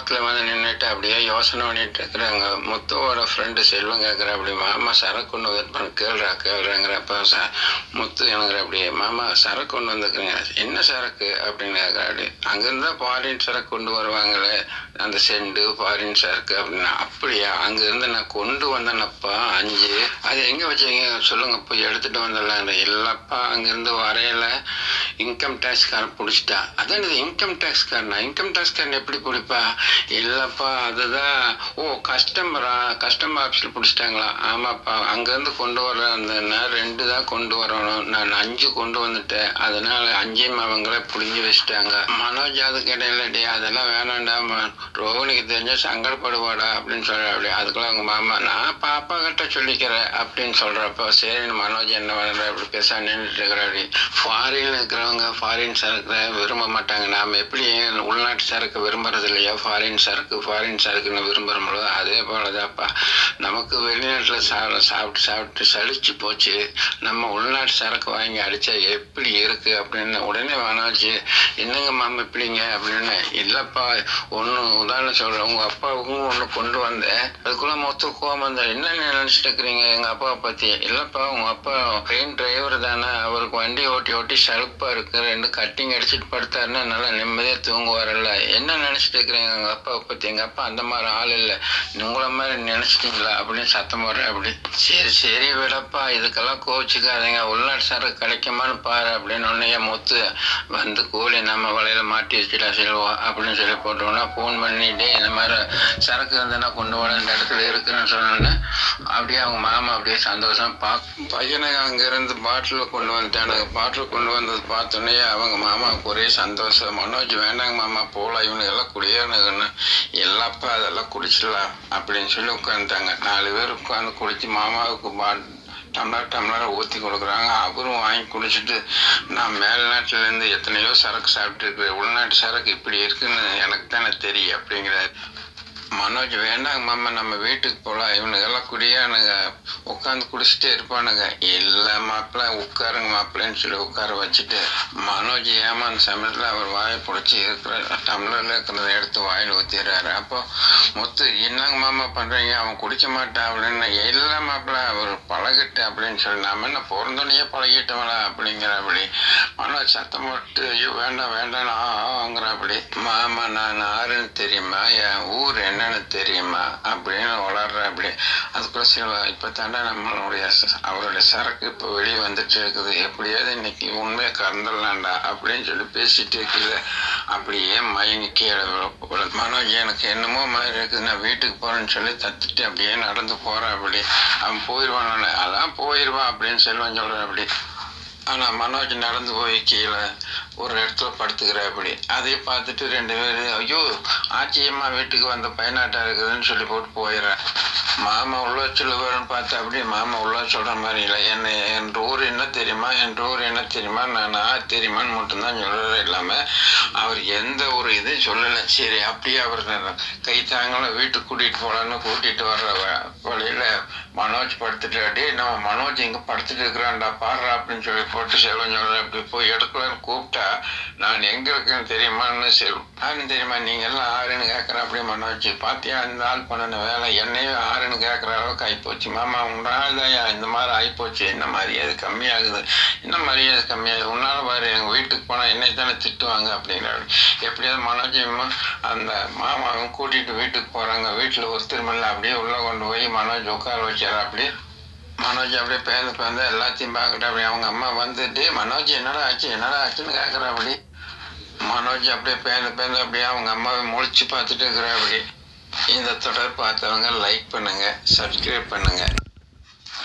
ரோட்டில் வந்து நின்றுட்டு அப்படியே யோசனை பண்ணிட்டு இருக்கிறாங்க. முத்துவோட ஃப்ரெண்டு செல்வம் கேட்குற அப்படி, மாமா சரக்கு கொண்டு வந்துருப்பாங்க, கேள்றாங்கிறப்ப முத்து எனக்கு அப்படி, மாமா சரக்கு கொண்டு வந்துருக்குறீங்க, என்ன சரக்கு அப்படின்னு கேட்குற அப்படி. அங்கேருந்து ஃபாரின் சரக்கு கொண்டு வருவாங்களே, அந்த செண்டு ஃபாரின் சரக்கு அப்படின்னா. அப்படியா, அங்கேருந்து நான் கொண்டு வந்தேனப்பா 5, அது எங்கே வச்சீங்க சொல்லுங்க, போய் எடுத்துகிட்டு வந்துடலாம். இல்லைப்பா, அங்கேருந்து வரையில இன்கம் டேக்ஸ்காரன் பிடிச்சிட்டா. அதான் இது இன்கம் டேக்ஸ்காரனா? இன்கம் டேக்ஸ்காரன் எப்படி பிடிப்பா? இல்லைப்பா, அதுதான். ஓ, கஸ்டமர் ஆஃபீஸில் பிடிச்சிட்டாங்களா? ஆமாப்பா, அங்கேருந்து கொண்டு வர அந்த 2 தான் கொண்டு வரணும், நான் 5 கொண்டு வந்துட்டேன், அதனால 5ஐயும் அவங்களே பிடிஞ்சி வச்சுட்டாங்க. மனோஜ் அதுக்கு இடையிலடி, அதெல்லாம் வேணாண்டா, ரோஹிணிக்கு தெரிஞ்சால் சங்கடப்படுவாடா அப்படின்னு சொல்ற அப்படி. அதுக்குள்ள அவங்க மாமா, நான் பாப்பா கிட்ட சொல்லிக்கிறேன் அப்படின்னு சொல்றப்ப, சரி மனோஜ் என்ன பண்ணுற அப்படி பேச நின்றுட்டு இருக்கிறாடி. ஃபாரின்ல இருக்கிறவங்க ஃபாரின் சரக்கு விரும்ப மாட்டாங்க. நாம் எப்படி உள்நாட்டு சரக்கு விரும்புறது இல்லையா, ஃபாரின் சரக்குன்னு விரும்புகிறோம்ல, அதே போலதான்ப்பா நமக்கு வெளிநாட்டில் சாப்பிட்டு சளிச்சு போச்சு, நம்ம உள்நாட்டு சரக்கு வாங்கி அடித்தா எப்படி இருக்குது அப்படின்னு. உடனே மனோஜ், என்னங்க மாமா இப்படிங்க அப்படின்னு. இல்லைப்பா, ஒன்று உதாரணம் சொல்கிறேன், உங்கள் அப்பாவுக்கும் ஒன்று கொண்டு வந்தேன், அதுக்குள்ளே மொத்தம் கோவம் வந்தேன். என்ன நினச்சிட்டு இருக்கிறீங்க எங்கள் அப்பாவை பற்றி? இல்லைப்பா, உங்கள் அப்பா ட்ரெயின் டிரைவர் தானே, அவருக்கு வண்டி ஓட்டி சலுப்பாக இருக்குது, 2 கட்டிங் அடிச்சுட்டு படுத்தாருன்னா நல்லா நிம்மதியாக தூங்குவாரல்ல, என்ன நினச்சிட்டு இருக்கிறீங்க எங்கள் அப்பாவை பற்றி? எங்கள் அப்பா அந்த மாதிரி ஆள் இல்லை, உங்களை மாதிரி நினச்சிட்டிங்களா அப்படின்னு சத்தம் போடுறேன் அப்படி. சரி விடப்பா, இதுக்கெல்லாம் கோவிச்சுக்காதீங்க, உள்நாட்டு சரக்கு கிடைக்குமான்னு பாரு அப்படின்னு. உடனே முத்து வந்து, கூலி நம்ம வலையில மாட்டி வச்சுட்டா செல்வோம் அப்படின்னு சொல்லி போட்டோன்னா, ஃபோன் பண்ணிட்டு இந்த மாதிரி சரக்கு இருந்தேன்னா கொண்டு வர இந்த இடத்துல இருக்குன்னு சொன்னோன்னே அப்படியே அவங்க மாமா அப்படியே சந்தோஷம் பையனை அங்கேருந்து பாட்டில் கொண்டு வந்துட்டானுங்க. பாட்டில் கொண்டு வந்தது பார்த்தோன்னே அவங்க மாமாவுக்கு ஒரே சந்தோஷம். மனோஜ், வேண்டாங்க மாமா போகலாம், இவனுக்கு எல்லாம் குடியேறணுங்கன்னு. இல்லைப்பா, அதெல்லாம் குடிச்சிடலாம் அப்படின்னு சொல்லி உட்காந்துட்டாங்க. 4 பேர் உட்காந்து குடிச்சு மாமாவுக்கு டம்ளரை ஊற்றி கொடுக்குறாங்க. அவரும் வாங்கி குடிச்சிட்டு, நான் மேல்நாட்டிலேருந்து எத்தனையோ சரக்கு சாப்பிட்டுருக்குறேன், உள்நாட்டு சரக்கு இப்படி இருக்குன்னு எனக்கு தானே தெரியும் அப்படிங்கிறாரு. மனோஜ், வேண்டாங்க மாமா, நம்ம வீட்டுக்கு போகலாம், இவனுக்கெல்லாம் குடியானுங்க, உட்காந்து குடிச்சிட்டே இருப்பானுங்க. இல்லை மாப்பிள்ள, உட்காருங்க மாப்பிள்ளைன்னு சொல்லி உட்கார வச்சுட்டு, மனோஜ் ஏமாந்த சமயத்தில் அவர் வாயை பிடிச்சி இருக்கிற டம்ளரில் இருக்கிறத எடுத்து வாயில் ஊற்றிடுறாரு. அப்போ முத்து, என்னங்க மாமா பண்ணுறீங்க, அவன் குடிக்க மாட்டான் அப்படின்னு. இல்லை மாப்பிள்ள, அவர் பழகிட்டு அப்படின்னு சொல்லி, நாம என்ன பிறந்தோடனே பழகிட்டவங்களா அப்படிங்கிற அப்படி. மனோஜ் சத்தம் போட்டு, ஐயோ வேண்டாம் ஆங்கிற அப்படி. மாமா, நான் ஆறுன்னு தெரியுமா, என் ஊர் என்னன்னு தெரியுமா அப்படின்னு வளர்ற அப்படி. அதுக்குள்ள சில இப்போ தாண்டா அவருடைய சரக்கு இப்போ வெளியே வந்துட்டு இருக்குது, எப்படியாவது இன்னைக்கு உண்மையை கறந்துடலாண்டா அப்படின்னு சொல்லி பேசிட்டு இருக்குது. அப்படியே மயங்கி கீழே. மனோஜ், எனக்கு என்னமோ மாதிரி இருக்குது, நான் வீட்டுக்கு போறேன்னு சொல்லி தத்துட்டு அப்படியே நடந்து போறேன் அப்படி. அவன் போயிடுவான், அதான் போயிடுவான் அப்படின்னு செல்வன் சொல்றேன் அப்படி. ஆனால் மனோஜ் நடந்து போய் கீழே ஒரு இடத்துல படுத்துக்கிற அப்படி. அதை பார்த்துட்டு 2 பேர், ஐயோ ஆச்சியம்மா வீட்டுக்கு வந்த பையனாட்டா இருக்குதுன்னு சொல்லி போட்டு போயிடுறேன். மாமா உள்ள சொல்லுவாருன்னு பார்த்தா அப்படி மாமா உள்ள சொல்கிற மாதிரி இல்லை. என் ஊர் என்ன தெரியுமா, நான் தெரியுமான்னு மட்டும்தான் சொல்கிறது இல்லாமல் அவர் எந்த ஒரு இதுவும் சொல்லலை. சரி, அப்படியே அவர் கை தாங்களும் வீட்டுக்கு கூட்டிகிட்டு வர்ற வழியில் மனோஜ் படுத்துட்டு, அடி நம்ம மனோஜ் இங்கே படுத்துட்டு இருக்கிறான்டா பாடுறா அப்படின்னு சொல்லி போட்டு செல்வம் சொல்கிறேன். அப்படி போய் எடுக்கலான்னு கூப்பிட்டா, நான் எங்கே இருக்கேன்னு தெரியுமான்னு யாருன்னு தெரியுமா, நீங்கள் எல்லாம் ஆறுன்னு கேட்குறேன் அப்படி. மனோஜ், பார்த்தியா இந்த ஆள் பண்ணின வேலை, என்னையும் ஆறுன்னு கேட்குற அளவுக்கு ஆகிப்போச்சு. மாமா, உன்னால் தான் இந்த மாதிரி ஆகிப்போச்சு, என்ன மரியாதை கம்மியாகுது, உன்னால் பாரு, எங்கள் வீட்டுக்கு போனால் என்னை தானே திட்டுவாங்க அப்படிங்கிறாரு. எப்படியாவது மனோஜையும் அந்த மாமாவும் கூட்டிகிட்டு வீட்டுக்கு போகிறாங்க. வீட்டில் ஒருத்தருமில்லை, அப்படியே உள்ளே கொண்டு போய் மனோஜ் உட்கார வச்சார் அப்படி. மனோஜ் அப்படியே பேர்ந்து எல்லாத்தையும் பார்க்கிட்டு அப்படி. அவங்க அம்மா வந்துட்டு, மனோஜ் என்னடா ஆச்சுன்னு கேட்குற அப்படி. மனோஜ் அப்படியே பேர்ந்து அப்படியே அவங்க அம்மாவை முழிச்சு பார்த்துட்டு இருக்கிற அப்படி. இந்த தொடர் பார்த்தவங்க லைக் பண்ணுங்க, சப்ஸ்கிரைப் பண்ணுங்க.